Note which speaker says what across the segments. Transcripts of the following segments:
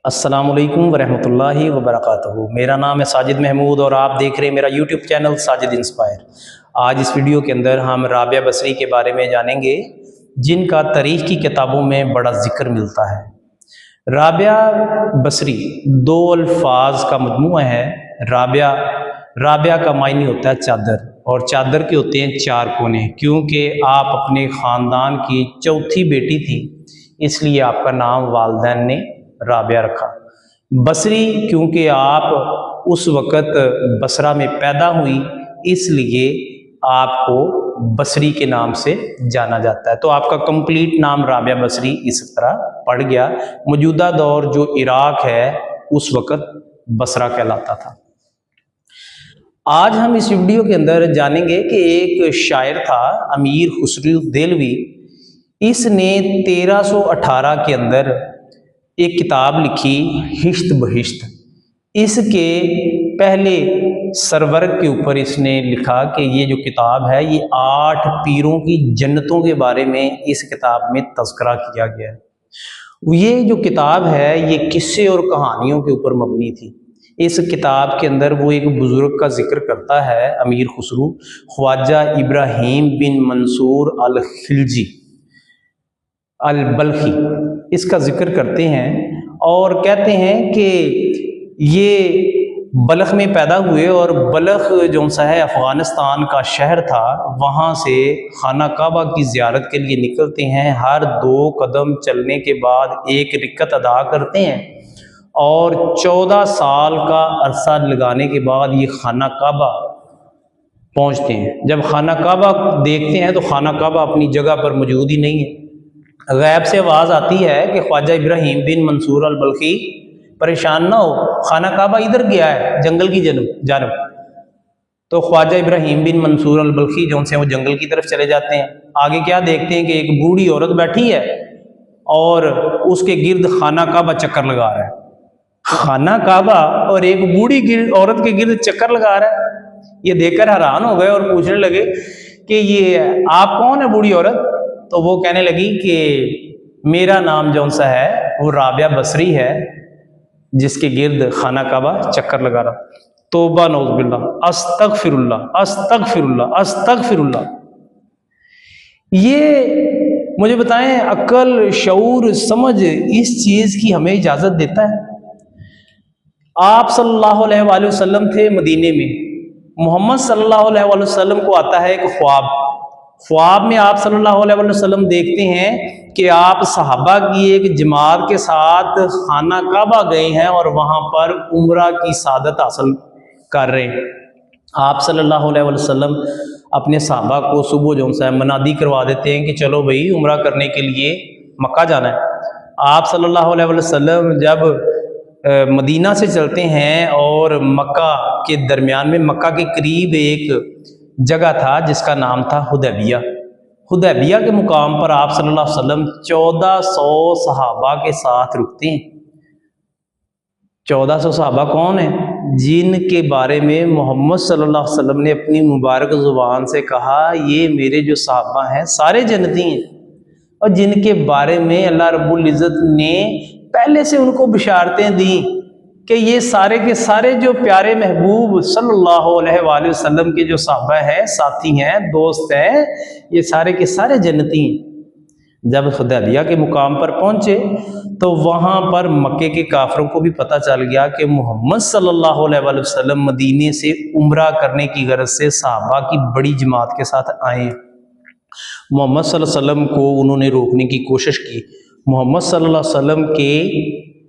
Speaker 1: अस्सलामुअलैकुम वरहमतुल्लाहि वबरकातुहू। मेरा नाम है साजिद महमूद और आप देख रहे हैं मेरा यूट्यूब चैनल साजिद इंस्पायर। आज इस वीडियो के अंदर हम राबिया बसरी के बारे में जानेंगे, जिनका तारीख़ की किताबों में बड़ा जिक्र मिलता है। राबिया बसरी दो अल्फाज का मजमूआ है। राबिया राबिया का मायने होता है चादर, और चादर के होते हैं चार कोने। क्योंकि आप अपने ख़ानदान की चौथी बेटी थी, इसलिए आपका नाम वालिदैन ने राबिया रखा। बसरी क्योंकि आप उस वक़्त बसरा में पैदा हुई, इसलिए आपको बसरी के नाम से जाना जाता है। तो आपका कंप्लीट नाम राबिया बसरी इस तरह पड़ गया। मौजूदा दौर जो इराक है उस वक़्त बसरा कहलाता था। आज हम इस वीडियो के अंदर जानेंगे कि एक शायर था अमीर खुसरो देलवी। इसने 1318 के अंदर एक किताब लिखी हिश्त बहिश्त। इसके पहले सरवर्ग के ऊपर इसने लिखा कि ये जो किताब है ये 8 पीरों की जन्नतों के बारे में इस किताब में तज़किरा किया गया है। ये जो किताब है ये किस्से और कहानियों के ऊपर मबनी थी। इस किताब के अंदर वो एक बुजुर्ग का जिक्र करता है, अमीर खुसरो, ख्वाजा इब्राहिम बिन मंसूर अल खिलजी अल बल्खी, इसका जिक्र करते हैं और कहते हैं कि ये बल्ख में पैदा हुए और बल्ख जो सा है अफ़गानिस्तान का शहर था। वहाँ से खाना काबा की ज़ियारत के लिए निकलते हैं। हर 2 कदम चलने के बाद एक रिकत अदा करते हैं और 14 साल का अरसा लगाने के बाद ये खाना काबा पहुँचते हैं। जब खाना काबा देखते हैं तो खाना काबा अपनी जगह पर मौजूद ही नहीं है। गैब से आवाज़ आती है कि ख्वाजा इब्राहिम बिन मंसूर अल बल्खी परेशान ना हो, खाना काबा इधर गया है जंगल की जानब। तो ख्वाजा इब्राहिम बिन मंसूर अल बल्खी जो से वो जंगल की तरफ चले जाते हैं। आगे क्या देखते हैं कि एक बूढ़ी औरत बैठी है और उसके गिर्द खाना काबा चक्कर लगा रहा है। खाना काबा और एक बूढ़ी औरत के गिर्द चक्कर लगा रहा है। ये देखकर हैरान हो गए और पूछने लगे कि ये आप कौन है बूढ़ी औरत? तो वो कहने लगी कि मेरा नाम जौन सा है वो राबिया बसरी है, जिसके गिर्द खाना काबा चक्कर लगा रहा। तौबा नौज़ुबिल्लाह, अस्तगफिरुल्लाह अस्तगफिरुल्लाह अस्तगफिरुल्लाह। ये मुझे बताएं, अक्ल, शऊर, समझ इस चीज़ की हमें इजाज़त देता है? आप सल्लल्लाहु अलैहि वसल्लम थे मदीने में। मोहम्मद सल्लल्लाहु अलैहि वसल्लम को आता है एक ख्वाब में आप सल्लल्लाहु अलैहि वसल्लम देखते हैं कि आप सहाबा की एक जमात के साथ खाना काबा गए हैं और वहां पर उम्रा की सादत हासिल कर रहे हैं। आप सल्लल्लाहु अलैहि वसल्लम अपने सहाबा को सुबह जो सा मनादी करवा देते हैं कि चलो भाई उम्रा करने के लिए मक्का जाना है। आप सल्लल्लाहु अलैहि वसल्लम जब मदीना से चलते हैं और मक्का के दरमियान में, मक्का के करीब एक जगह था जिसका नाम था हुदैबिया। हुदैबिया के मुकाम पर आप सल्लल्लाहु अलैहि वसल्लम 1400 सहाबा के साथ रुकते हैं। 1400 सहाबा कौन है? जिनके बारे में मोहम्मद सल्लल्लाहु अलैहि वसल्लम ने अपनी मुबारक ज़ुबान से कहा ये मेरे जो सहाबा हैं सारे जन्नती हैं, और जिनके बारे में अल्लाह रब्बुल इज़्ज़त ने पहले से उनको बिशारतें दी कि ये सारे के सारे जो प्यारे महबूब सल्लल्लाहु अलैहि वसल्लम के जो सहाबा हैं, साथी हैं, दोस्त हैं, ये सारे के सारे जन्नती हैं। जब हुदैबिया के मुकाम पर पहुंचे तो वहां पर मक्के के काफिरों को भी पता चल गया कि मोहम्मद सल्लल्लाहु अलैहि वसल्लम मदीने से उम्रा करने की गरज से सहाबा की बड़ी जमात के साथ आए। मोहम्मद सल्लल्लाहु अलैहि वसल्लम को उन्होंने रोकने की कोशिश की। मोहम्मद सल्लल्लाहु अलैहि वसल्लम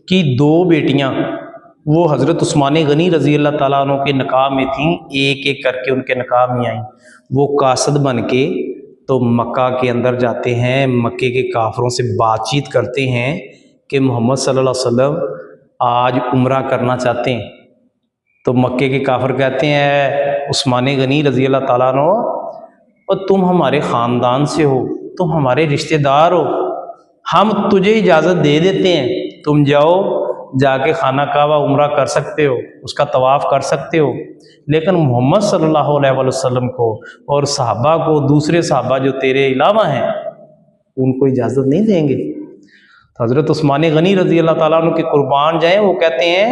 Speaker 1: की 2 बेटियां वो हज़रत उस्मान गनी रज़ी अल्लाह ताला अन्हु के निकाह में थीं। एक एक करके उनके निकाह में आई। वो कासद बन के तो मक्का के अंदर जाते हैं, मक्के के काफिरों से बातचीत करते हैं कि मोहम्मद सल्लल्लाहु अलैहि वसल्लम आज उम्रा करना चाहते हैं। तो मक्के के काफिर कहते हैं उस्मान गनी रज़ी अल्लाह ताला अन्हु, और तुम हमारे ख़ानदान से हो, तुम हमारे रिश्तेदार हो, हम तुझे इजाज़त दे देते हैं, तुम जाओ, जाके खाना काबा उम्रा कर सकते हो, उसका तवाफ़ कर सकते हो। लेकिन मोहम्मद सल्लल्लाहु अलैहि वसल्लम को और सहाबा को, दूसरे सहाबा जो तेरे अलावा हैं, उनको इजाज़त नहीं देंगे। तो हज़रत उस्मान गनी रज़ी अल्लाह ताला अन्हु के कुर्बान जाएं, वो कहते हैं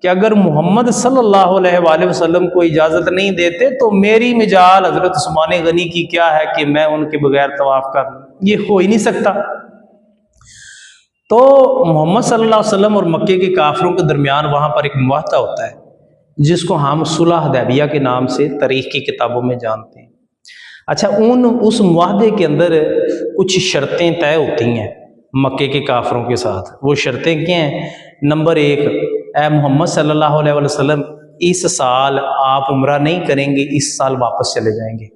Speaker 1: कि अगर मोहम्मद सल्लल्लाहु अलैहि वसल्लम को इजाज़त नहीं देते तो मेरी मिजाल हज़रत उस्मान गनी की क्या है कि मैं उनके बगैर तवाफ़ कर लूँ, ये हो ही नहीं सकता। तो मोहम्मद सल्लल्लाहु अलैहि वसल्लम और मक्के के काफिरों के दरमियान वहाँ पर एक मुआहदा होता है जिसको हम सुलह हुदैबिया के नाम से तारीख़ की किताबों में जानते हैं। अच्छा, उस मुआहदे के अंदर कुछ शर्तें तय होती हैं मक्के के काफिरों के साथ। वो शर्तें क्या हैं? नंबर 1, ए मोहम्मद सल्लल्लाहु अलैहि वसल्लम, इस साल आप उम्रा नहीं करेंगे, इस साल वापस चले जाएंगे,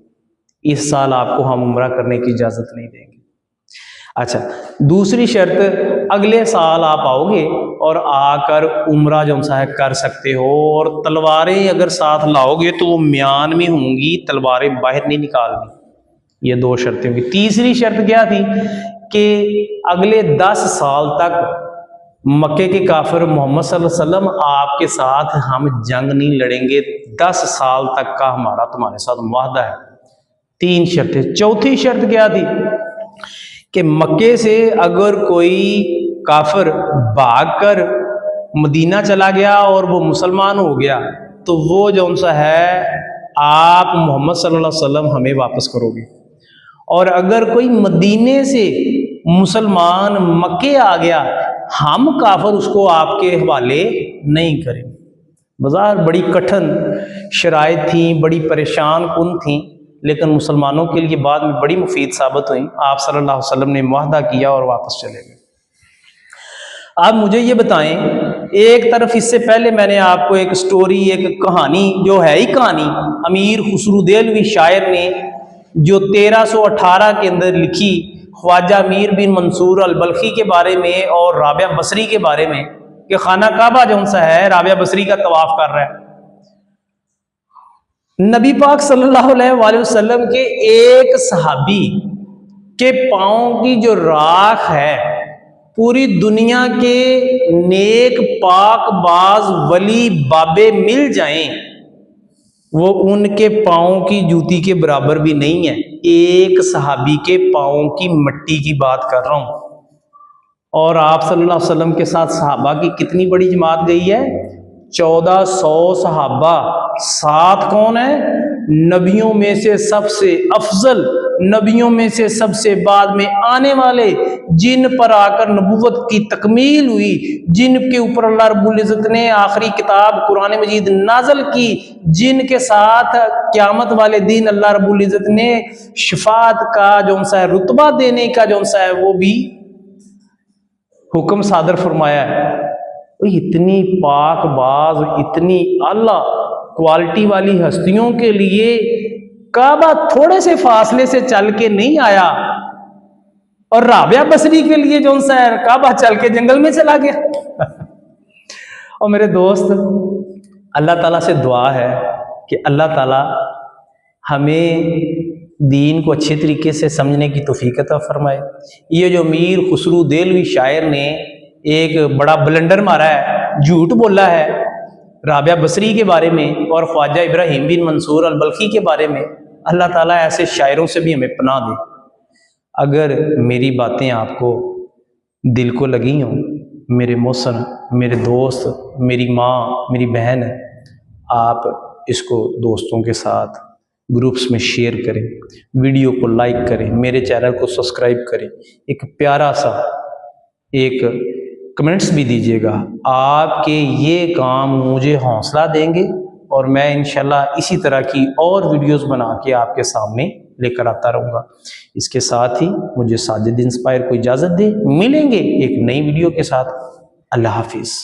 Speaker 1: इस साल आपको हम उम्रा करने की इजाज़त नहीं देंगे। अच्छा, दूसरी शर्त, अगले साल आप आओगे और आकर उम्रा जो सा है कर सकते हो, और तलवारें अगर साथ लाओगे तो वो म्यान में होंगी, तलवारें बाहर नहीं निकालनी। ये 2 शर्तें होंगी। तीसरी शर्त क्या थी कि अगले 10 साल तक मक्के के काफिर मोहम्मद सल्लल्लाहु अलैहि वसल्लम आपके साथ हम जंग नहीं लड़ेंगे, 10 साल तक का हमारा तुम्हारे साथ मुआहदा है। 3 शर्तें। चौथी शर्त क्या थी कि मक्के से अगर कोई काफिर भागकर मदीना चला गया और वो मुसलमान हो गया तो वो जो सा है आप मोहम्मद सल्लल्लाहु अलैहि वसल्लम हमें वापस करोगे, और अगर कोई मदीने से मुसलमान मक्के आ गया हम काफिर उसको आपके हवाले नहीं करेंगे। बाज़ार बड़ी कठिन शराइत थी, बड़ी परेशान कुन थी, लेकिन मुसलमानों के लिए बाद में बड़ी मुफीद साबित हुई। आप सल्लल्लाहु अलैहि वसल्लम ने मुआहदा किया और वापस चले गए। आप मुझे ये बताएं, एक तरफ इससे पहले मैंने आपको एक स्टोरी, एक कहानी जो है ही कहानी, अमीर खुसरू देहलवी शायर ने जो 1318 के अंदर लिखी, ख्वाजा मीर बिन मंसूर अल बल्खी के बारे में और राबिया बसरी के बारे में, कि खाना काबा जो सा है राबिया बसरी का तवाफ कर रहा है। नबी पाक सल्लल्लाहु अलैहि वसल्लम के एक सहाबी के पाँव की जो राख है, पूरी दुनिया के नेक पाक बाज वली बाबे मिल जाएं, वो उनके पाँव की जूती के बराबर भी नहीं है। एक सहाबी के पाँव की मट्टी की बात कर रहा हूं, और आप सल्लल्लाहु अलैहि वसल्लम के साथ सहाबा की कितनी बड़ी जमात गई है? 1400 सहाबा। साथ कौन है? नबियों में से सबसे अफजल, नबियों में से सबसे बाद में आने वाले, जिन पर आकर नबूवत की तकमील हुई, जिनके ऊपर अल्लाह रब्बुल इज़्ज़त ने आखिरी किताब कुरान मजीद नाज़िल की, जिनके साथ क़यामत वाले दिन अल्लाह रब्बुल इज़्ज़त ने शफाअत का जो सा रुतबा देने का जो सा है वो भी हुक्म सादर फरमाया है। इतनी पाक बाज, इतनी आला क्वालिटी वाली हस्तियों के लिए काबा थोड़े से फासले से चल के नहीं आया, और राबिया बसरी के लिए जो सा है काबा चल के जंगल में चला गया। और मेरे दोस्त, अल्लाह ताला से दुआ है कि अल्लाह ताला हमें दीन को अच्छे तरीके से समझने की तौफीक अता फरमाए। ये जो मीर खुसरू देहलवी शायर ने एक बड़ा ब्लंडर मारा है, झूठ बोला है राबिया बसरी के बारे में और ख्वाजा इब्राहिम बिन मंसूर अल बल्खी के बारे में, अल्लाह ताला ऐसे शायरों से भी हमें पनाह दे। अगर मेरी बातें आपको दिल को लगी हों, मेरे मोहसन, मेरे दोस्त, मेरी माँ, मेरी बहन, आप इसको दोस्तों के साथ ग्रुप्स में शेयर करें, वीडियो को लाइक करें, मेरे चैनल को सब्सक्राइब करें, एक प्यारा सा एक कमेंट्स भी दीजिएगा। आपके ये काम मुझे हौसला देंगे और मैं इंशाल्लाह इसी तरह की और वीडियोस बना के आपके सामने लेकर आता रहूँगा। इसके साथ ही मुझे साजिद इंस्पायर को इजाज़त दें, मिलेंगे एक नई वीडियो के साथ। अल्लाह हाफिज़।